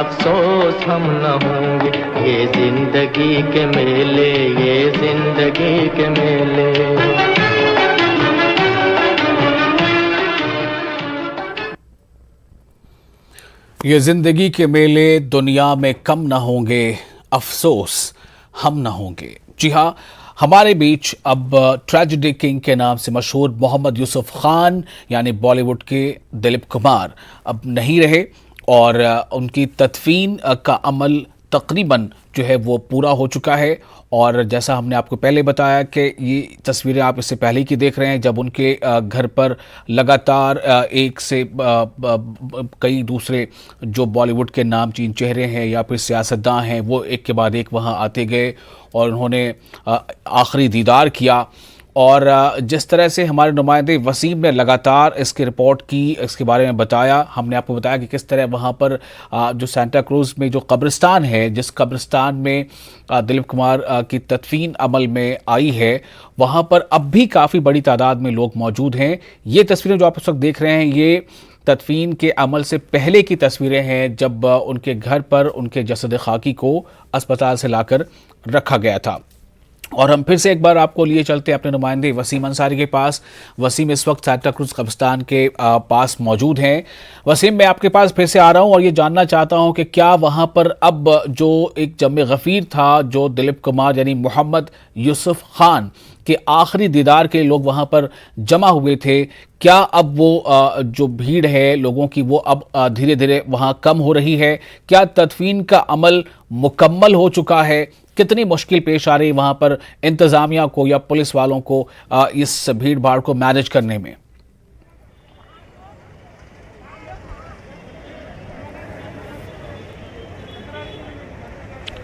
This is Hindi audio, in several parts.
अफसोस हम न होंगे, ये जिंदगी के मेले, ये जिंदगी के मेले। ये जिंदगी के मेले दुनिया में कम न होंगे, अफसोस हम न होंगे। जी हाँ, हमारे बीच अब ट्रेजेडी किंग के नाम से मशहूर मोहम्मद यूसुफ खान यानी बॉलीवुड के दिलीप कुमार अब नहीं रहे और उनकी तदफीन का अमल तकरीबन जो है वो पूरा हो चुका है। और जैसा हमने आपको पहले बताया कि ये तस्वीरें आप इससे पहले की देख रहे हैं जब उनके घर पर लगातार एक से कई दूसरे जो बॉलीवुड के नामचीन चेहरे हैं या फिर सियासतदान हैं वो एक के बाद एक वहाँ आते गए और उन्होंने आखिरी दीदार किया। और जिस तरह से हमारे नुमाइंदे वसीम ने लगातार इसकी रिपोर्ट की, इसके बारे में बताया, हमने आपको बताया कि किस तरह वहाँ पर जो सांता क्रूज में जो कब्रिस्तान है, जिस कब्रिस्तान में दिलीप कुमार की तदफीन अमल में आई है, वहाँ पर अब भी काफ़ी बड़ी तादाद में लोग मौजूद हैं। ये तस्वीरें जो आप इस वक्त देख रहे हैं ये तदफीन के अमल से पहले की तस्वीरें हैं जब उनके घर पर उनके जसद खाकी को अस्पताल से लाकर रखा गया था। और हम फिर से एक बार आपको लिए चलते हैं अपने नुमाइंदे वसीम अंसारी के पास। वसीम इस वक्त सांता क्रूज कब्रिस्तान के पास मौजूद हैं। वसीम, मैं आपके पास फिर से आ रहा हूं और ये जानना चाहता हूं कि क्या वहां पर अब जो एक जमे गफीर था, जो दिलीप कुमार यानी मोहम्मद यूसुफ खान के आखिरी दीदार के लोग वहां पर जमा हुए थे, क्या अब वो जो भीड़ है लोगों की वो अब धीरे धीरे वहां कम हो रही है? क्या तदफीन का अमल मुकम्मल हो चुका है? कितनी मुश्किल पेश आ रही है वहां पर इंतजामिया को या पुलिस वालों को इस भीड़ भाड़ को मैनेज करने में?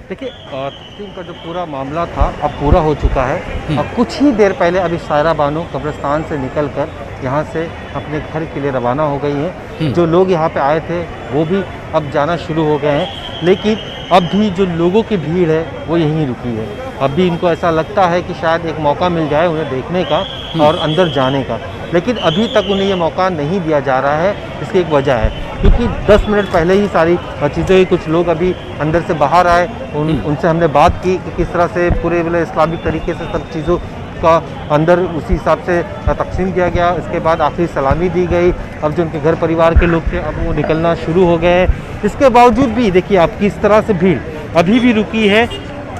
देखिए, तकसीम का जो पूरा मामला था अब पूरा हो चुका है और कुछ ही देर पहले अभी सायरा बानो कब्रिस्तान से निकलकर यहाँ से अपने घर के लिए रवाना हो गई हैं। जो लोग यहाँ पे आए थे वो भी अब जाना शुरू हो गए हैं, लेकिन अब भी जो लोगों की भीड़ है वो यहीं रुकी है। अब भी इनको ऐसा लगता है कि शायद एक मौका मिल जाए उन्हें देखने का और अंदर जाने का, लेकिन अभी तक उन्हें ये मौका नहीं दिया जा रहा है। इसकी एक वजह है क्योंकि 10 मिनट पहले ही सारी चीज़ें, कुछ लोग अभी अंदर से बाहर आए, उनसे हमने बात की कि किस तरह से पूरे इस्लामिक तरीके से सब चीज़ों का अंदर उसी हिसाब से तकसीम किया गया। इसके बाद आखिरी सलामी दी गई। अब जो उनके घर परिवार के लोग थे अब वो निकलना शुरू हो गए हैं। इसके बावजूद भी देखिए आप किस तरह से भीड़ अभी भी रुकी है।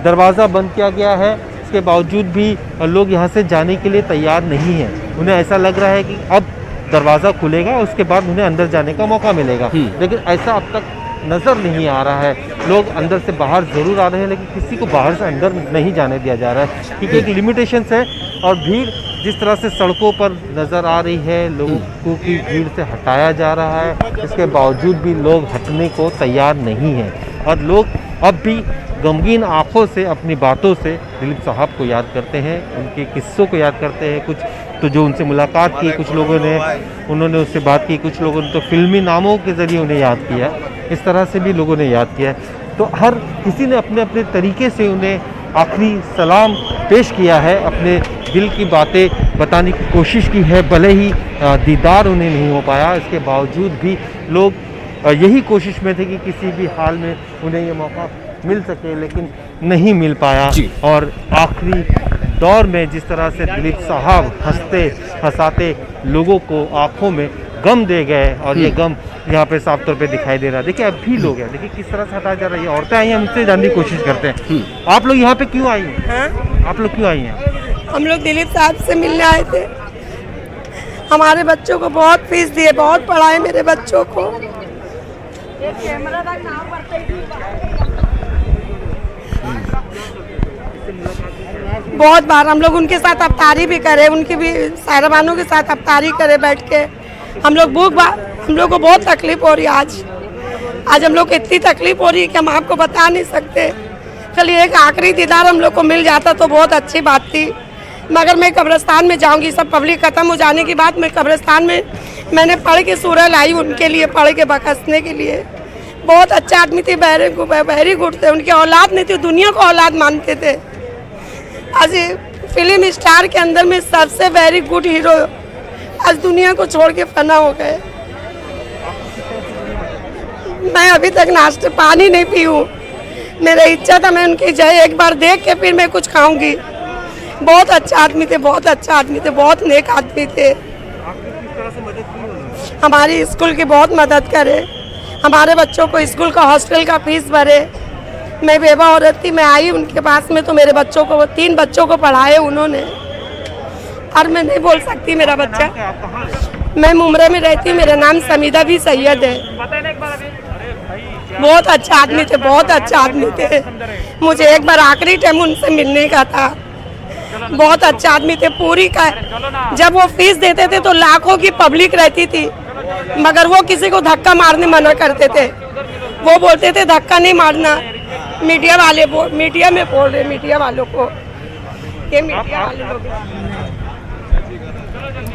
दरवाज़ा बंद किया गया है, इसके बावजूद भी लोग यहाँ से जाने के लिए तैयार नहीं हैं। उन्हें ऐसा लग रहा है कि अब दरवाज़ा खुलेगा उसके बाद उन्हें अंदर जाने का मौका मिलेगा, लेकिन ऐसा अब तक नज़र नहीं आ रहा है। लोग अंदर से बाहर ज़रूर आ रहे हैं लेकिन किसी को बाहर से अंदर नहीं जाने दिया जा रहा है क्योंकि एक लिमिटेशंस है। और भीड़ जिस तरह से सड़कों पर नज़र आ रही है, लोगों को की भीड़ से हटाया जा रहा है, इसके बावजूद भी लोग हटने को तैयार नहीं हैं और लोग अब भी गमगीन आंखों से अपनी बातों से दिलीप साहब को याद करते हैं, उनके किस्सों को याद करते हैं। कुछ तो जो उनसे मुलाकात की, कुछ लोगों ने उन्होंने उससे बात की, कुछ लोगों ने तो फिल्मी नामों के ज़रिए उन्हें याद किया। इस तरह से भी लोगों ने याद किया है। तो हर किसी ने अपने अपने तरीके से उन्हें आखिरी सलाम पेश किया है, अपने दिल की बातें बताने की कोशिश की है। भले ही दीदार उन्हें नहीं हो पाया, इसके बावजूद भी लोग यही कोशिश में थे कि किसी भी हाल में उन्हें ये मौका मिल सके, लेकिन नहीं मिल पाया। और आखिरी दौर में जिस तरह से दिलीप साहब हंसते हंसाते लोगों को आंखों में गम दे गए और ये गम यहाँ पे साफ तौर पे दिखाई दे रहा है। देखिए अब भी लोग हैं, देखिए किस तरह से हटाया जा रहा है। औरतें आई हैं, हमसे जानने की कोशिश करते हैं, आप लोग यहाँ पे क्यों आई हैं? आप लोग क्यों आई हैं? हम लोग दिलीप साहब से मिलने आए थे। हमारे बच्चों को बहुत फीस दिए, बहुत पढ़ाए मेरे बच्चों को। बहुत बार हम लोग उनके साथ अफ्तारी भी करे, उनकी भी सायरा बानो के साथ अफ्तारी करे बैठ के। हम लोग हम लोग को बहुत तकलीफ हो रही है आज हम लोग को इतनी तकलीफ हो रही है कि हम आपको बता नहीं सकते। चलिए एक आखिरी दीदार हम लोग को मिल जाता तो बहुत अच्छी बात थी, मगर मैं कब्रिस्तान में जाऊंगी। सब पब्लिक ख़त्म हो जाने के बाद मैं कब्रिस्तान में मैंने पढ़ के सूरह लाई उनके लिए, पढ़ के बकसने के लिए। बहुत अच्छा आदमी थे, वेरी गुड थे। उनकी औलाद नहीं थी, दुनिया को औलाद मानते थे। आज फिल्म स्टार के अंदर में सबसे वेरी गुड हीरो आज दुनिया को छोड़ के फना हो गए। मैं अभी तक नाश्ते पानी नहीं पी हूँ। मेरा इच्छा था मैं उनकी जय एक बार देख के फिर मैं कुछ खाऊंगी। बहुत अच्छा आदमी थे, बहुत अच्छा आदमी थे, बहुत नेक आदमी थे। हमारी स्कूल की बहुत मदद करे, हमारे बच्चों को स्कूल का हॉस्टल का फीस भरे। मैं बेवा औरत थी, मैं आई उनके पास में तो मेरे बच्चों को 3 बच्चों को पढ़ाए उन्होंने। और मैं नहीं बोल सकती मेरा बच्चा। मैं मुमरे में रहती हूँ, मेरा नाम समीदा भी सैयद है। बहुत अच्छा आदमी थे, बहुत अच्छा आदमी थे। मुझे एक बार आखिरी टाइम उनसे मिलने का था। बहुत अच्छा आदमी थे। पूरी का जब वो फीस देते थे तो लाखों की पब्लिक रहती थी, मगर वो किसी को धक्का मारने मना करते थे। वो बोलते थे धक्का नहीं मारना। मीडिया वाले मीडिया में बोल रहे, मीडिया वालों को, ये मीडिया वाले लोग।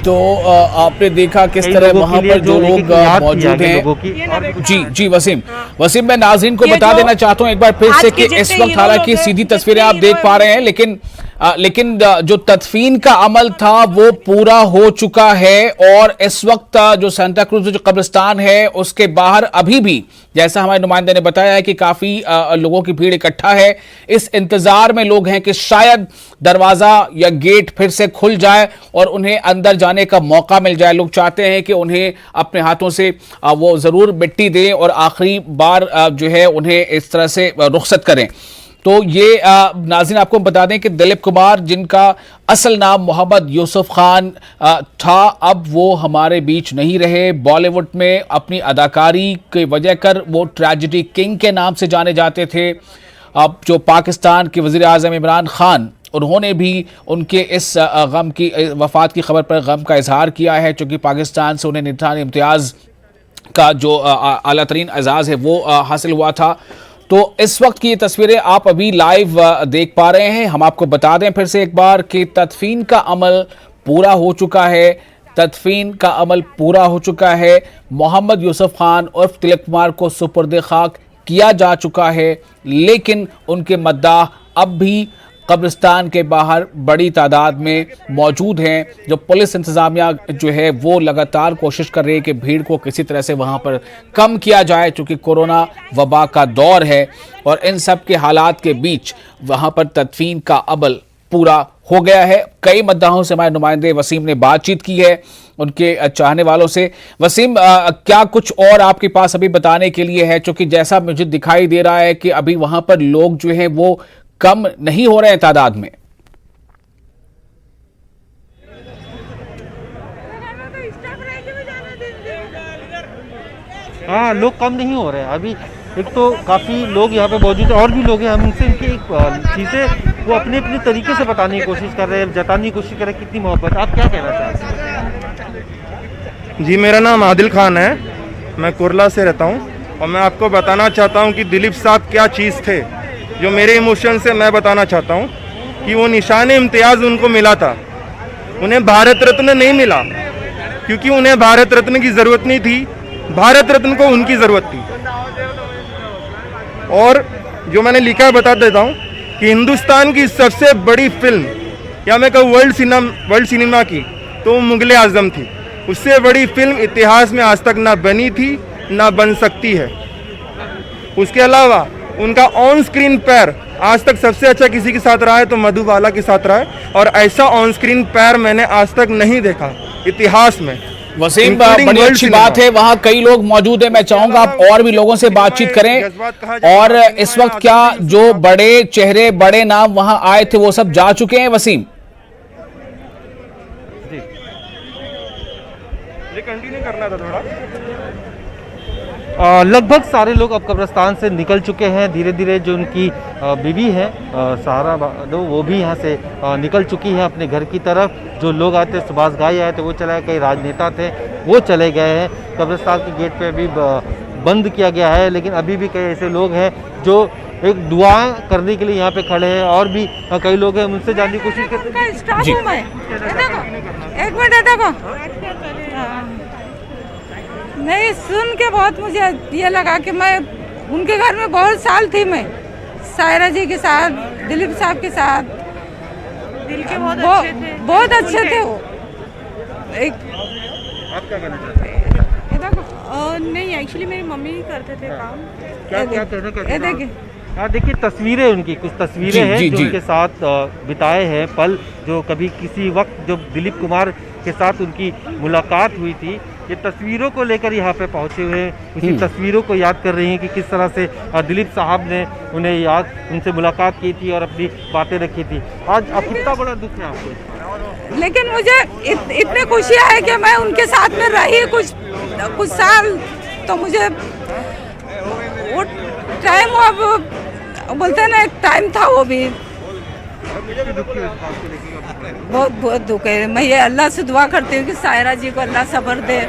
तो आपने देखा किस तरह वहां पर जो लोग मौजूद हैं। जी वसीम, मैं नाज़रीन को बता देना चाहता हूं एक बार फिर से कि इस वक्त हालांकि सीधी तस्वीरें आप देख पा रहे हैं, लेकिन जो तदफीन का अमल था वो पूरा हो चुका है। और इस वक्त जो सांता क्रूज जो कब्रिस्तान है उसके बाहर अभी भी, जैसा हमारे नुमाइंदे ने बताया है, कि काफी लोगों की भीड़ इकट्ठा है। इस इंतजार में लोग हैं कि शायद दरवाजा या गेट फिर से खुल जाए और उन्हें अंदर जाने का मौका मिल जाए। लोग चाहते हैं कि उन्हें अपने हाथों से वो जरूर मिट्टी दें और आखिरी बार जो है उन्हें इस तरह से रुखसत करें। तो ये नाज़रीन आपको बता दें कि दिलीप कुमार, जिनका असल नाम मोहम्मद यूसुफ खान था, अब वो हमारे बीच नहीं रहे। बॉलीवुड में अपनी अदाकारी की वजह कर वो ट्रेजेडी किंग के नाम से जाने जाते थे। अब जो पाकिस्तान के वज़ीर आज़म इमरान खान, उन्होंने भी उनके इस गम की वफ़ात की खबर पर गम का इजहार किया है, चूँकि पाकिस्तान से उन्हें निशान इम्तियाज़ का जो आला तरीन एजाज़ है वो हासिल हुआ था। तो इस वक्त की ये तस्वीरें आप अभी लाइव देख पा रहे हैं। हम आपको बता दें फिर से एक बार कि तदफीन का अमल पूरा हो चुका है। तदफीन का अमल पूरा हो चुका है। मोहम्मद यूसुफ खान उर्फ तिलक कुमार को सुपुर्द खाक किया जा चुका है, लेकिन उनके मद्दाह अब भी कब्रिस्तान के बाहर बड़ी तादाद में मौजूद हैं। जो पुलिस इंतजामिया जो है वो लगातार कोशिश कर रही है कि भीड़ को किसी तरह से वहां पर कम किया जाए, चूँकि कोरोना वबा का दौर है। और इन सब के हालात के बीच वहां पर तदफीन का अमल पूरा हो गया है। कई मद्दाहों से हमारे नुमाइंदे वसीम ने बातचीत की है, उनके चाहने वालों से। वसीम, क्या कुछ और आपके पास अभी बताने के लिए है? चूँकि जैसा मुझे दिखाई दे रहा है कि अभी वहां पर लोग जो है वो कम नहीं हो रहे हैं तादाद में। हाँ, लोग कम नहीं हो रहे हैं अभी। एक तो काफ़ी लोग यहाँ पे मौजूद है और भी लोग हैं। हम उनसे इनकी चीज़ें वो अपने अपने तरीके से बताने की कोशिश कर रहे हैं, जताने की कोशिश कर रहे हैं कितनी मोहब्बत। आप क्या कहना चाहते हैं? जी, मेरा नाम आदिल खान है, मैं कुरला से रहता हूँ। और मैं आपको बताना चाहता हूँ कि दिलीप साहब क्या चीज़ थे, जो मेरे इमोशन से मैं बताना चाहता हूँ कि वो निशान इम्तियाज़ उनको मिला था। उन्हें भारत रत्न नहीं मिला, क्योंकि उन्हें भारत रत्न की ज़रूरत नहीं थी, भारत रत्न को उनकी ज़रूरत थी। और जो मैंने लिखा है बता देता हूँ कि हिंदुस्तान की सबसे बड़ी फिल्म, या मैं कहूँ वर्ल्ड सिनेमा की, तो मुग़ल आज़म थी। उससे बड़ी फिल्म इतिहास में आज तक ना बनी थी ना बन सकती है। उसके अलावा उनका ऑन स्क्रीन पैर आज तक सबसे अच्छा किसी के साथ रहा है तो मधुबाला के साथ रहा है, और ऐसा ऑन स्क्रीन पैर मैंने आज तक नहीं देखा इतिहास में। वसीम, बड़ी अच्छी बात है, वहाँ कई लोग मौजूद हैं। मैं चाहूंगा आप और भी लोगों से बातचीत करें। और इस वक्त क्या जो बड़े चेहरे, बड़े नाम वहाँ आए थे वो सब जा चुके हैं? वसीम, ये कंटिन्यू करना था थोड़ा। लगभग सारे लोग अब कब्रिस्तान से निकल चुके हैं। धीरे धीरे जो उनकी बीवी है सहारा बानो, वो भी यहाँ से निकल चुकी है अपने घर की तरफ। जो लोग आते, सुभाष घाई आए थे वो चले गए, कई राजनेता थे वो चले गए हैं। कब्रिस्तान के गेट पे अभी बंद किया गया है, लेकिन अभी भी कई ऐसे लोग हैं जो एक दुआ करने के लिए यहाँ पे खड़े हैं। और भी कई लोग हैं, उनसे जानने की कोशिश करते हैं। एक मिनट देखो, नहीं सुन के बहुत मुझे ये लगा कि मैं उनके घर में बहुत साल थी। मैं सायरा जी के साथ, दिलीप साहब के साथ, दिल के बहुत अच्छे थे वो। एक आप क्या कहना चाहते हैं? नहीं, एक्चुअली मेरी मम्मी ही करते थे काम। क्या क्या कहने का ये देखिए, देखिए तस्वीरें उनकी, कुछ तस्वीरें जी, हैं जी, जो जी। उनके साथ बिताए हैं पल, जो कभी किसी वक्त जब दिलीप कुमार के साथ उनकी मुलाकात हुई थी, ये तस्वीरों को लेकर यहाँ पे पहुँचे हुए हैं। उसी तस्वीरों को याद कर रही हैं कि किस तरह से दिलीप साहब ने उनसे मुलाकात की थी और अपनी बातें रखी थी। आज अब कितना बड़ा दुख है आपको? लेकिन मुझे इतनी खुशियाँ है कि मैं उनके साथ में रही कुछ साल, तो मुझे वो टाइम, अब बोलते हैं ना, एक टाइम था वो भी। बहुत बहुत दुख है। मैं ये अल्लाह से दुआ करती हूँ कि सायरा जी को अल्लाह सब्र दे।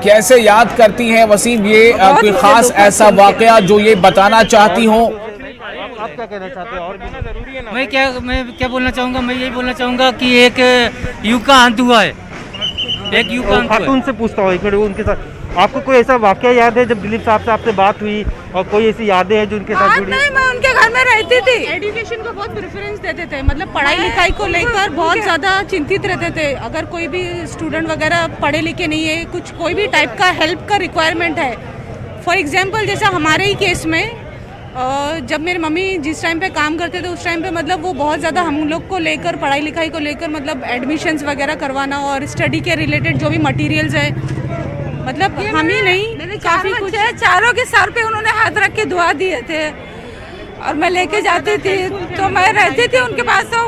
कैसे याद करती हैं वसीम ये बहुत कोई मुझे खास दुख है ऐसा सुन के। वाकया जो ये बताना चाहती हो? आप क्या कहना चाहते हैं? और भी जरूरी है ना? मैं क्या बोलना चाहूँगा, मैं यही बोलना चाहूँगा कि एक युग का अंत हुआ है, एक युग का अंत हुआ है। खातून से पूछता हूँ एक मिनट, उनके साथ आपको कोई ऐसा वाकया याद है जब दिलीप साहब से आपसे बात हुई, और कोई ऐसी यादें हैं जो उनके साथ जुड़ी? नहीं, मैं उनके घर में रहती थी। एजुकेशन को बहुत प्रेफरेंस देते थे, मतलब पढ़ाई लिखाई को लेकर बहुत ज़्यादा चिंतित रहते थे। अगर कोई भी स्टूडेंट वगैरह पढ़े लिखे नहीं है, कुछ कोई भी टाइप का हेल्प का रिक्वायरमेंट है, फॉर एग्जांपल जैसा हमारे ही केस में, जब मेरी मम्मी जिस टाइम पे काम करते थे उस टाइम पे मतलब वो बहुत ज़्यादा हम लोग को लेकर, पढ़ाई लिखाई को लेकर, मतलब एडमिशन्स वगैरह करवाना और स्टडी के रिलेटेड जो भी मटेरियल्स है, मतलब हम ही नहीं, काफ़ी कुछ है। चारों के सर पे उन्होंने हाथ रख के दुआ दिए थे और मैं लेके जाती थी, तो मैं रहती थी उनके पास। तो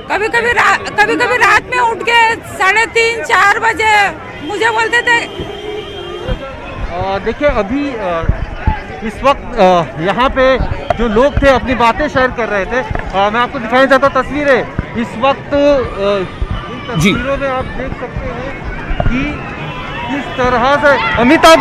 कभी कभी रात में उठ के 3:30-4 बजे मुझे बोलते थे। देखिए अभी इस वक्त यहाँ पे जो लोग थे अपनी बातें शेयर कर रहे थे। मैं आपको दिखाना चाहता हूँ तस्वीरें। इस वक्त इन जी। तस्वीरों में आप देख सकते हैं कि किस तरह से अमिताभ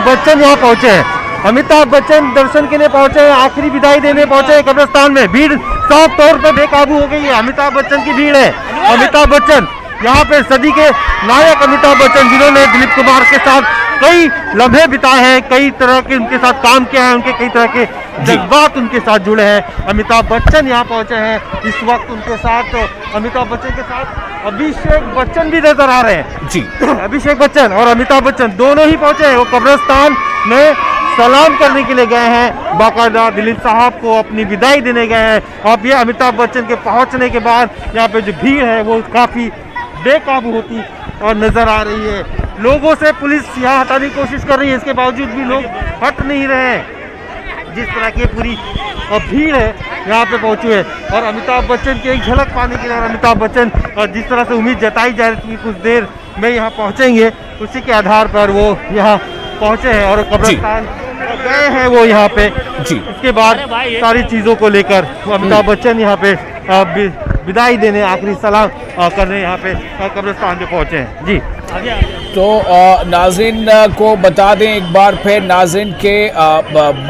बच्चन यहाँ पहुँचे हैं। अमिताभ बच्चन दर्शन के लिए पहुँचे हैं, आखिरी विदाई देने पहुँचे हैं कब्रिस्तान में। भीड़ साफ तौर पर बेकाबू हो गई है, अमिताभ बच्चन की भीड़ है। अमिताभ बच्चन यहाँ पे सदी के नायक अमिताभ बच्चन, जिन्होंने दिलीप कुमार के साथ कई लम्हे बिताए हैं, कई तरह के उनके साथ काम किया है, उनके कई तरह के जज्बात उनके साथ जुड़े हैं। अमिताभ बच्चन यहाँ पहुँचे हैं। इस वक्त उनके साथ, अमिताभ बच्चन के साथ अभिषेक बच्चन भी नजर आ रहे हैं। जी, अभिषेक बच्चन और अमिताभ बच्चन दोनों ही पहुँचे हैं। वो कब्रिस्तान में सलाम करने के लिए गए हैं, बाकायदा दिलीप साहब को अपनी विदाई देने गए हैं। अब ये अमिताभ बच्चन के पहुँचने के बाद यहाँ पे जो भीड़ है वो काफ़ी बेकाबू होती और नजर आ रही है। लोगों से पुलिस यहाँ हटाने की कोशिश कर रही है, इसके बावजूद भी लोग हट नहीं रहे हैं। जिस तरह की पूरी भीड़ है यहाँ पे पहुँचे है, और अमिताभ बच्चन की एक झलक पाने के लिए, अमिताभ बच्चन जिस तरह से उम्मीद जताई जा रही थी कुछ देर में यहाँ पहुँचेंगे, उसी के आधार पर वो यहाँ पहुँचे हैं और कब्रिस्तान गए हैं वो यहाँ पे। जी। इसके बाद सारी चीज़ों को लेकर अमिताभ बच्चन यहाँ पे विदाई देने, आखिरी सलाम करने यहाँ पे कब्रिस्तान पे पहुँचे हैं। जी तो नाज़रीन को बता दें एक बार फिर, नाज़रीन के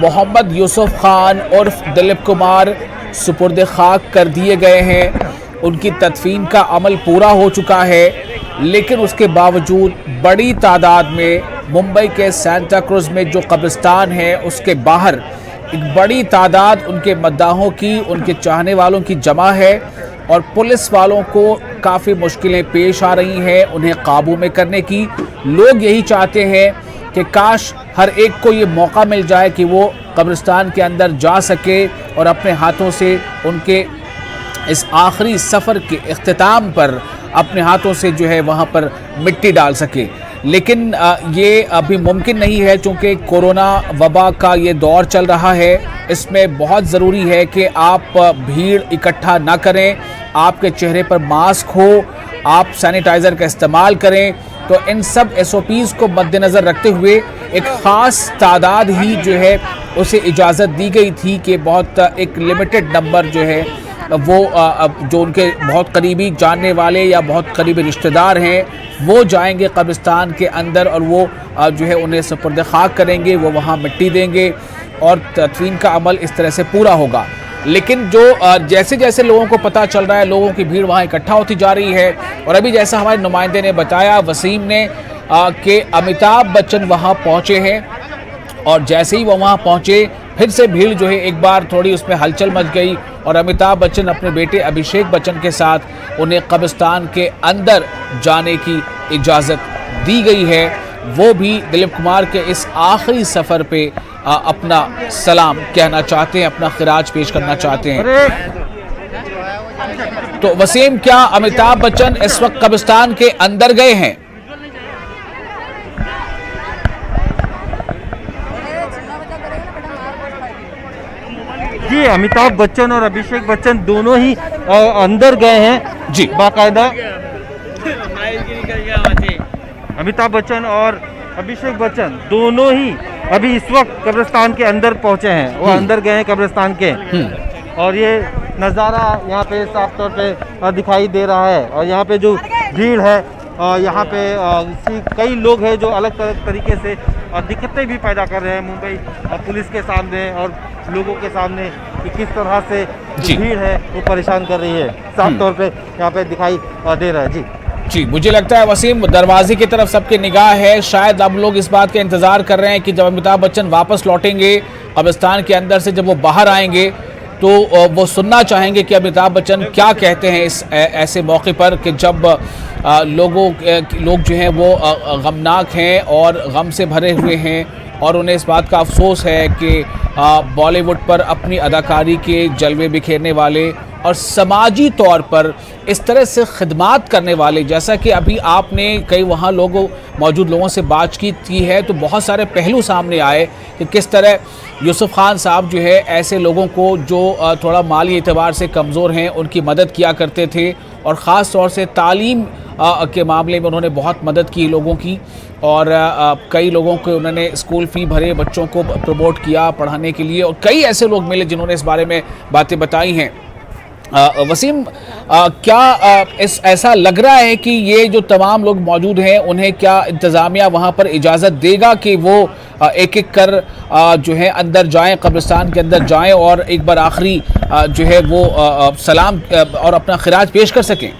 मोहम्मद यूसुफ खान उर्फ दिलीप कुमार सुपुर्द खाक कर दिए गए हैं। उनकी तदफीन का अमल पूरा हो चुका है, लेकिन उसके बावजूद बड़ी तादाद में मुंबई के सांता क्रूज में जो कब्रिस्तान है उसके बाहर एक बड़ी तादाद उनके मद्दाहों की, उनके चाहने वालों की जमा है, और पुलिस वालों को काफ़ी मुश्किलें पेश आ रही हैं उन्हें काबू में करने की। लोग यही चाहते हैं कि काश हर एक को ये मौका मिल जाए कि वो कब्रिस्तान के अंदर जा सके और अपने हाथों से उनके इस आखिरी सफ़र के इख्तिताम पर अपने हाथों से जो है वहाँ पर मिट्टी डाल सके। लेकिन ये अभी मुमकिन नहीं है, चूँकि कोरोना वबा का ये दौर चल रहा है। इसमें बहुत ज़रूरी है कि आप भीड़ इकट्ठा ना करें, आपके चेहरे पर मास्क हो, आप सैनिटाइज़र का इस्तेमाल करें। तो इन सब SOPs को मद्देनज़र रखते हुए एक ख़ास तादाद ही जो है उसे इजाज़त दी गई थी कि बहुत एक लिमिटेड नंबर जो है वो जो उनके बहुत करीबी जानने वाले या बहुत करीबी रिश्तेदार हैं वो जाएंगे कब्रिस्तान के अंदर, और वो जो है उन्हें सुपुर्द खाक करेंगे, वो वहाँ मिट्टी देंगे और तदफीन का अमल इस तरह से पूरा होगा। लेकिन जो जैसे जैसे लोगों को पता चल रहा है, लोगों की भीड़ वहाँ इकट्ठा होती जा रही है। और अभी जैसा हमारे नुमाइंदे ने बताया, वसीम ने, कि अमिताभ बच्चन वहाँ पहुँचे हैं, और जैसे ही वो वहाँ पहुँचे फिर से भीड़ जो है एक बार थोड़ी उसमें हलचल मच गई, और अमिताभ बच्चन अपने बेटे अभिषेक बच्चन के साथ उन्हें कब्रिस्तान के अंदर जाने की इजाज़त दी गई है, वो भी दिलीप कुमार के इस आखिरी सफर पे अपना सलाम कहना चाहते हैं, अपना खिराज पेश करना चाहते हैं। तो वसीम, क्या अमिताभ बच्चन इस वक्त कब्रिस्तान के अंदर गए हैं? जी, अमिताभ बच्चन और अभिषेक बच्चन दोनों ही अंदर गए हैं जी, बाकायदा। अमिताभ बच्चन और अभिषेक बच्चन दोनों ही अभी इस वक्त कब्रिस्तान के अंदर पहुंचे हैं, वो अंदर गए हैं कब्रिस्तान के। और ये नज़ारा यहाँ पे साफ तौर पे दिखाई दे रहा है। और यहाँ पे जो भीड़ है, यहाँ पे कई लोग हैं जो अलग अलग तरीके से दिक्कतें भी पैदा कर रहे हैं मुंबई पुलिस के सामने और लोगों के सामने, कि किस तरह से जो भीड़ है वो परेशान कर रही है, साफ तौर पे यहाँ पे दिखाई दे रहा है। जी, मुझे लगता है वसीम, दरवाजे की तरफ सबकी निगाह है। शायद अब लोग इस बात का इंतजार कर रहे हैं कि जब अमिताभ बच्चन वापस लौटेंगे कब्रिस्तान के अंदर से, जब वो बाहर आएंगे तो वो सुनना चाहेंगे कि अमिताभ बच्चन क्या कहते हैं इस ऐसे मौके पर, कि जब लोग जो हैं वो गमनाक हैं और गम से भरे हुए हैं और उन्हें इस बात का अफसोस है कि बॉलीवुड पर अपनी अदाकारी के जलवे बिखेरने वाले और समाजी तौर पर इस तरह से खिदमात करने वाले, जैसा कि अभी आपने कई वहाँ मौजूद लोगों से बातचीत की है, तो बहुत सारे पहलू सामने आए कि किस तरह यूसुफ खान साहब जो है ऐसे लोगों को जो थोड़ा माली एतबार से कमज़ोर हैं उनकी मदद किया करते थे, और ख़ास तौर से तालीम के मामले में उन्होंने बहुत मदद की लोगों की, और कई लोगों को उन्होंने स्कूल फ़ी भरे बच्चों को प्रमोट किया पढ़ाने के लिए, और कई ऐसे लोग मिले जिन्होंने इस बारे में बातें बताई हैं। वसीम, क्या ऐसा लग रहा है कि ये जो तमाम लोग मौजूद हैं उन्हें क्या इंतज़ामिया वहाँ पर इजाज़त देगा कि वो एक एक कर जो है अंदर जाएं, कब्रिस्तान के अंदर जाएं और एक बार आखिरी जो है वो सलाम और अपना खिराज पेश कर सकें?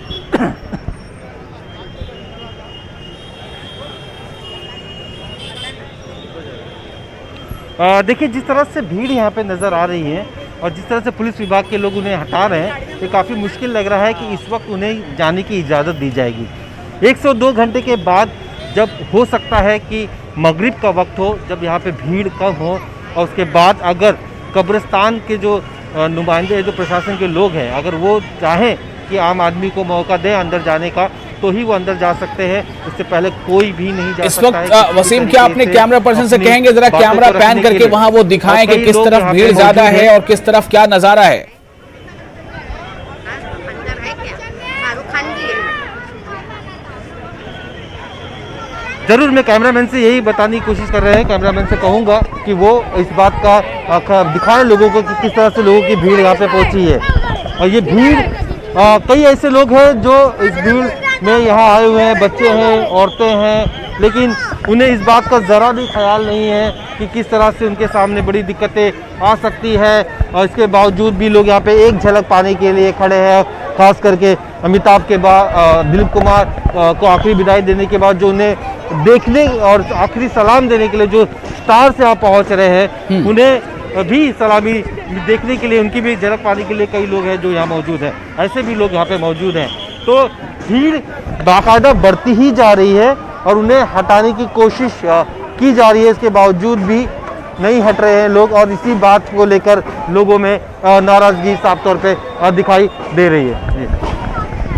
देखिए, जिस तरह से भीड़ यहाँ पे नज़र आ रही है और जिस तरह से पुलिस विभाग के लोग उन्हें हटा रहे हैं, ये काफ़ी मुश्किल लग रहा है कि इस वक्त उन्हें जाने की इजाज़त दी जाएगी। 102 घंटे के बाद जब हो सकता है कि मगरिब का वक्त हो, जब यहाँ पे भीड़ कम हो, और उसके बाद अगर कब्रिस्तान के जो नुमाइंदे, जो प्रशासन के लोग हैं, अगर वो चाहें कि आम आदमी को मौका दें अंदर जाने का, तो ही वो अंदर जा सकते हैं, उससे पहले कोई भी नहीं जा सकता है। इस वक्त वसीम, क्या अपने कैमरा पर्सन से कहेंगे जरा कैमरा पैन करके वहां वो दिखाएं कि किस तरफ भीड़ ज्यादा है और किस तरफ क्या नजारा है? जरूर, मैं कैमरामैन से यही बताने की कोशिश कर रहे हैं। कैमरामैन से कहूँगा कि वो इस बात का दिखाएं लोगों को कि किस तरह से लोगों की भीड़ यहाँ पे पहुँची है। और ये भीड़, कई ऐसे लोग हैं जो इस भीड़ में यहाँ आए हुए हैं, बच्चे हैं, औरतें हैं, लेकिन उन्हें इस बात का ज़रा भी ख्याल नहीं है कि किस तरह से उनके सामने बड़ी दिक्कतें आ सकती है। और इसके बावजूद भी लोग यहाँ पे एक झलक पाने के लिए खड़े हैं। खास करके अमिताभ के बाद दिलीप कुमार को आखिरी विदाई देने के बाद जो उन्हें देखने और आखिरी सलाम देने के लिए जो स्टार से यहाँ पहुँच रहे हैं, उन्हें भी सलामी देखने के लिए, उनकी भी झलक पाने के लिए कई लोग हैं जो यहाँ मौजूद हैं। ऐसे भी लोग यहाँ पे मौजूद हैं। तो भीड़ बाकायदा बढ़ती ही जा रही है और उन्हें हटाने की कोशिश की जा रही है, इसके बावजूद भी नहीं हट रहे हैं लोग, और इसी बात को लेकर लोगों में नाराज़गी साफ तौर पे दिखाई दे रही है।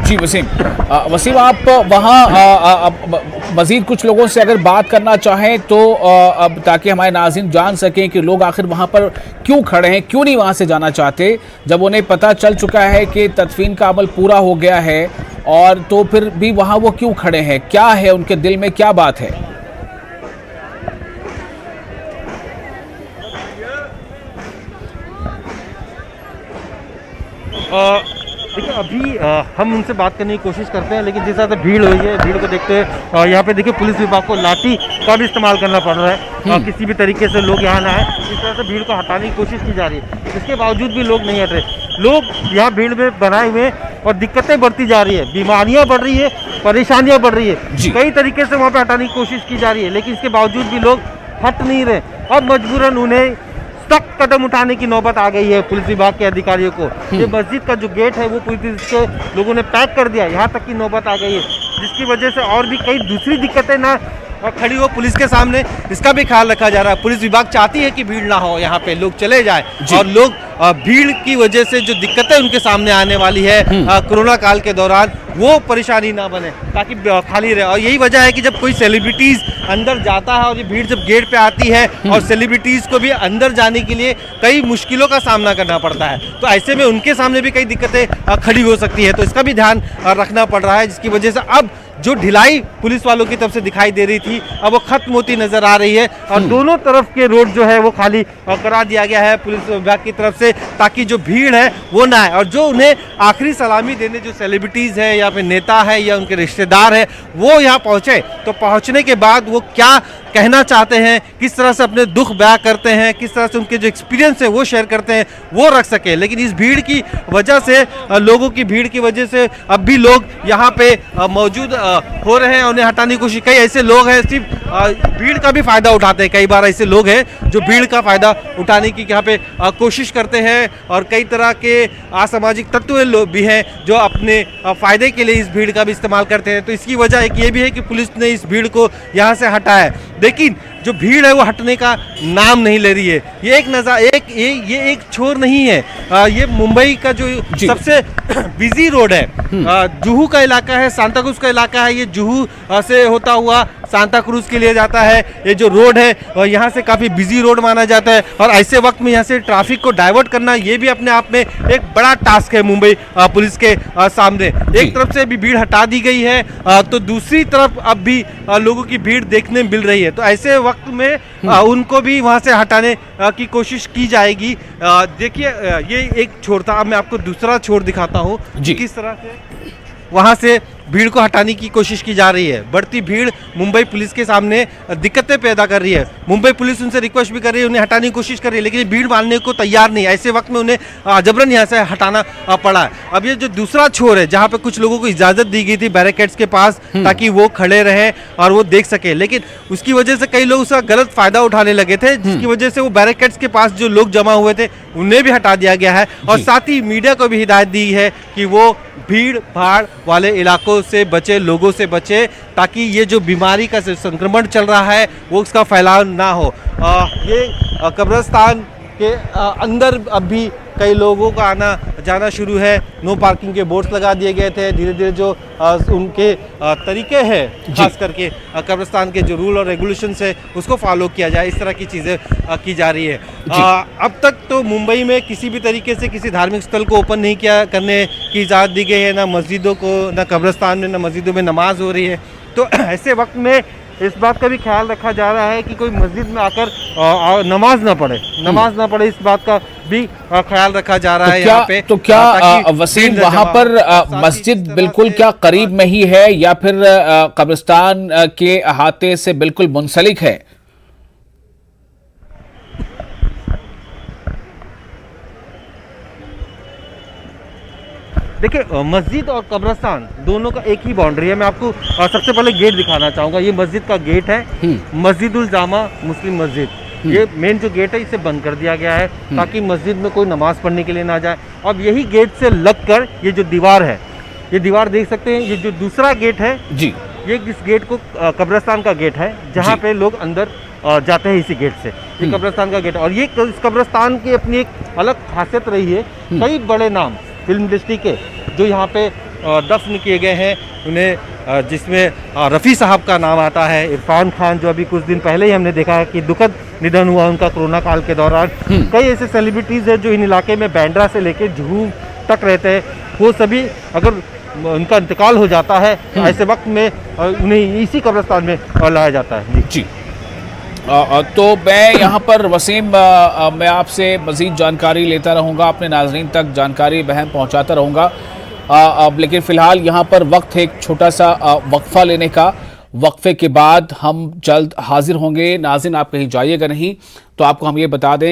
जी वसीम, आप वहाँ मज़ीद कुछ लोगों से अगर बात करना चाहें तो ताकि हमारे नाज़रीन जान सकें कि लोग आखिर वहाँ पर क्यों खड़े हैं, क्यों नहीं वहाँ से जाना चाहते, जब उन्हें पता चल चुका है कि तदफीन का अमल पूरा हो गया है, और तो फिर भी वहाँ वो क्यों खड़े हैं, क्या है उनके दिल में, क्या बात है? देखिए, अभी हम उनसे बात करने की कोशिश करते हैं, लेकिन जिस तरह से भीड़ हुई है, भीड़ को देखते हुए यहाँ पे देखिए पुलिस विभाग को लाठी का भी इस्तेमाल करना पड़ रहा है। किसी भी तरीके से लोग यहाँ ना आए, इस तरह से भीड़ को हटाने की कोशिश की जा रही है। इसके बावजूद भी लोग नहीं हट रहे। लोग यहाँ भीड़ में बनाए हुए और दिक्कतें बढ़ती जा रही है, बीमारियाँ बढ़ रही है, परेशानियाँ बढ़ रही है, कई तरीके से वहाँ पर हटाने की कोशिश की जा रही है, लेकिन इसके बावजूद भी लोग हट नहीं रहे। अब मजबूरन उन्हें सख्त कदम उठाने की नौबत आ गई है पुलिस विभाग के अधिकारियों को। ये मस्जिद का जो गेट है वो पुलिस के लोगों ने पैक कर दिया, यहाँ तक की नौबत आ गई है। जिसकी वजह से और भी कई दूसरी दिक्कतें ना खड़ी हो पुलिस के सामने, इसका भी ख्याल रखा जा रहा है। पुलिस विभाग चाहती है कि भीड़ ना हो, यहाँ पे लोग चले जाए और लोग भीड़ की वजह से जो दिक्कतें उनके सामने आने वाली है कोरोना काल के दौरान, वो परेशानी ना बने, ताकि खाली रहे। और यही वजह है कि जब कोई सेलिब्रिटीज अंदर जाता है और ये भीड़ जब गेट पे आती है और सेलिब्रिटीज को भी अंदर जाने के लिए कई मुश्किलों का सामना करना पड़ता है, तो ऐसे में उनके सामने भी कई दिक्कतें खड़ी हो सकती है। तो इसका भी ध्यान रखना पड़ रहा है, जिसकी वजह से अब जो ढिलाई पुलिस वालों की तरफ से दिखाई दे रही थी अब वो खत्म होती नजर आ रही है और दोनों तरफ के रोड जो है वो खाली करा दिया गया है पुलिस विभाग की तरफ से, ताकि जो भीड़ है वो ना आए। और जो उन्हें आखिरी सलामी देने जो सेलिब्रिटीज है या फिर नेता है या उनके रिश्तेदार है वो यहाँ पहुंचे, तो पहुंचने के बाद वो क्या कहना चाहते हैं, किस तरह से अपने दुख बयां करते हैं, किस तरह से उनके जो एक्सपीरियंस है वो शेयर करते हैं, वो रख सके। लेकिन इस भीड़ की वजह से, लोगों की भीड़ की वजह से अब भी लोग यहाँ पे मौजूद हो रहे हैं, उन्हें हटाने की कोशिश। कई ऐसे लोग हैं सिर्फ भीड़ का भी फायदा उठाते हैं, कई बार ऐसे लोग हैं जो भीड़ का फायदा उठाने की यहाँ पे कोशिश करते हैं और कई तरह के असामाजिक तत्व लोग भी हैं जो अपने फायदे के लिए इस भीड़ का भी इस्तेमाल करते हैं। तो इसकी वजह एक ये भी है कि पुलिस ने इस भीड़ को यहाँ से हटाया है, लेकिन जो भीड़ है वो हटने का नाम नहीं ले रही है। ये ये एक छोर नहीं है, ये मुंबई का जो सबसे बिजी रोड है, जुहू का इलाका है, सांता क्रूज का इलाका है। ये जुहू से होता हुआ सांता क्रूज के लिए जाता है। ये जो रोड है और यहाँ से काफ़ी बिजी रोड माना जाता है और ऐसे वक्त में यहाँ से ट्रैफिक को डाइवर्ट करना ये भी अपने आप में एक बड़ा टास्क है मुंबई पुलिस के सामने। एक तरफ से भी भीड़ हटा दी गई है तो दूसरी तरफ अब भी लोगों की भीड़ देखने मिल रही है, तो ऐसे वक्त में उनको भी वहाँ से हटाने की कोशिश की जाएगी। देखिए ये एक छोर था, अब मैं आपको दूसरा छोर दिखाता हूँ किस तरह से वहाँ से भीड़ को हटाने की कोशिश की जा रही है। बढ़ती भीड़ मुंबई पुलिस के सामने दिक्कतें पैदा कर रही है। मुंबई पुलिस उनसे रिक्वेस्ट भी कर रही है, उन्हें हटाने की कोशिश कर रही है, लेकिन भीड़ मानने को तैयार नहीं। ऐसे वक्त में उन्हें जबरन यहाँ से हटाना पड़ा है। अब ये जो दूसरा छोर है जहाँ पे कुछ लोगों को इजाज़त दी गई थी बैरिकेड्स के पास ताकि वो खड़े रहें और वो देख सके, लेकिन उसकी वजह से कई लोग उसका गलत फायदा उठाने लगे थे, जिसकी वजह से वो बैरिकेड्स के पास जो लोग जमा हुए थे उन्हें भी हटा दिया गया है। और साथ ही मीडिया को भी हिदायत दी है कि वो भीड़ भाड़ वाले इलाकों से बचे, लोगों से बचे, ताकि ये जो बीमारी का संक्रमण चल रहा है वो उसका फैलाव ना हो। ये कब्रिस्तान के अंदर अब भी कई लोगों का आना जाना शुरू है। नो पार्किंग के बोर्ड्स लगा दिए गए थे। धीरे धीरे जो उनके तरीके हैं, खास करके कब्रिस्तान के जो रूल और रेगुलेशंस है उसको फॉलो किया जाए, इस तरह की चीज़ें की जा रही है। अब तक तो मुंबई में किसी भी तरीके से किसी धार्मिक स्थल को ओपन नहीं करने की इजाज़त दी गई है, ना मस्जिदों को, ना कब्रिस्तान में, ना मस्जिदों में नमाज हो रही है। तो ऐसे वक्त में इस बात का भी ख्याल रखा जा रहा है कि कोई मस्जिद में आकर नमाज ना पढ़े, इस बात का भी ख्याल रखा जा रहा है यहाँ पे। तो क्या वसीम वहाँ पर मस्जिद बिल्कुल क्या करीब में ही है या फिर कब्रिस्तान के अहाते से बिल्कुल मुंसलिक है? देखिए मस्जिद और कब्रिस्तान दोनों का एक ही बाउंड्री है। मैं आपको सबसे पहले गेट दिखाना चाहूँगा। ये मस्जिद का गेट है, मस्जिदुल जामा मुस्लिम मस्जिद। ये मेन जो गेट है इसे बंद कर दिया गया है ताकि मस्जिद में कोई नमाज पढ़ने के लिए ना जाए। अब यही गेट से लगकर ये जो दीवार है, ये दीवार देख सकते हैं, ये जो दूसरा गेट है जी, ये इस गेट को कब्रिस्तान का गेट है जहाँ पे लोग अंदर जाते हैं इसी गेट से। ये कब्रिस्तान का गेट है और ये इस कब्रिस्तान की अपनी एक अलग खासियत रही है। कई बड़े नाम फिल्म इंडस्ट्री के जो यहाँ पे दफन किए गए हैं उन्हें, जिसमें रफ़ी साहब का नाम आता है, इरफान खान जो अभी कुछ दिन पहले ही हमने देखा है कि दुखद निधन हुआ उनका कोरोना काल के दौरान। कई ऐसे सेलिब्रिटीज़ हैं जो इन इलाके में बांद्रा से लेकर जुहू तक रहते हैं, वो सभी अगर उनका इंतकाल हो जाता है तो ऐसे वक्त में उन्हें इसी कब्रिस्तान में लाया जाता है। जी तो मैं यहाँ पर वसीम मैं आपसे मज़ीद जानकारी लेता रहूँगा, अपने नाज़रीन तक जानकारी बहम पहुँचाता रहूँगा, लेकिन फ़िलहाल यहाँ पर वक्त है एक छोटा सा वक्फ़ा लेने का। वक्फ़े के बाद हम जल्द हाजिर होंगे। नाज़रीन आप कहीं जाइएगा नहीं, तो आपको हम ये बता दें